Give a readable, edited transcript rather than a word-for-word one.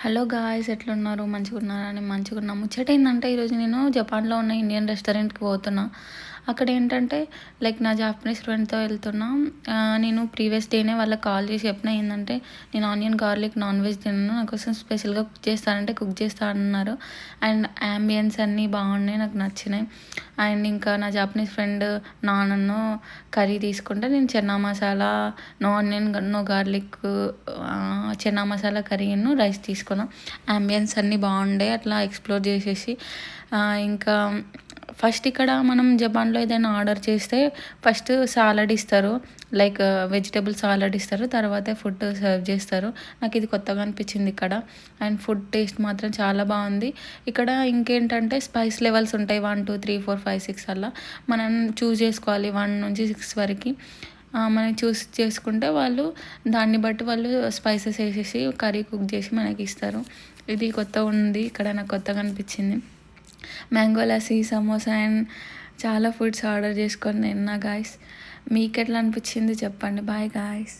Hello guys, ఎట్లున్నారు? మంచిగున్నారా? నేను మంచిగున్నా. ముచ్చటేందంటే ఈరోజు నేను జపాన్లో ఉన్న ఇండియన్ రెస్టారెంట్కి పోతున్నా. అక్కడ ఏంటంటే లైక్ నా జాపనీస్ ఫ్రెండ్తో వెళ్తున్నా. నేను ప్రీవియస్ డేనే వాళ్ళకి కాల్ చేసి చెప్పిన ఏంటంటే నేను ఆనియన్ గార్లిక్ నాన్ వెజ్ తిన్నాను, నా కోసం స్పెషల్గా కుక్ చేస్తానంటే కుక్ చేస్తా అన్నారు. అండ్ యాంబియన్స్ అన్నీ బాగున్నాయి, నాకు నచ్చినాయి. అండ్ ఇంకా నా జాపనీస్ ఫ్రెండ్ నాన్నను కర్రీ తీసుకుంటే నేను chana masala no onion no garlic chana masala కర్రీను రైస్ తీసుకున్నాం. యాంబియన్స్ అన్నీ బాగుండే, అట్లా ఎక్స్ప్లోర్ చేసేసి ఇంకా ఫస్ట్ ఇక్కడ మనం జపాన్లో ఏదైనా ఆర్డర్ చేస్తే ఫస్ట్ సాలడ్ ఇస్తారు, లైక్ వెజిటేబుల్ సాలడ్ ఇస్తారు, తర్వాత ఫుడ్ సర్వ్ చేస్తారు. నాకు ఇది కొత్తగా అనిపించింది ఇక్కడ. అండ్ ఫుడ్ టేస్ట్ మాత్రం చాలా బాగుంది. ఇక్కడ ఇంకేంటంటే స్పైస్ లెవెల్స్ ఉంటాయి, 1 2 3 4 5 6 అలా మనం చూస్ చేసుకోవాలి, 1 నుంచి 6 వరకు. మనం చూస్ చేసుకుంటే వాళ్ళు దాన్ని బట్టి వాళ్ళు స్పైసెస్ వేసేసి కర్రీ కుక్ చేసి మనకి ఇస్తారు. ఇది కొత్తగా ఉంది ఇక్కడ, నాకు కొత్తగా అనిపించింది. మ్యాంగో లస్సీ, సమోసా అండ్ చాలా ఫుడ్స్ ఆర్డర్ చేసుకొని తిన్నా గాయస్. మీకు ఎట్లా అనిపించింది చెప్పండి. Bye guys.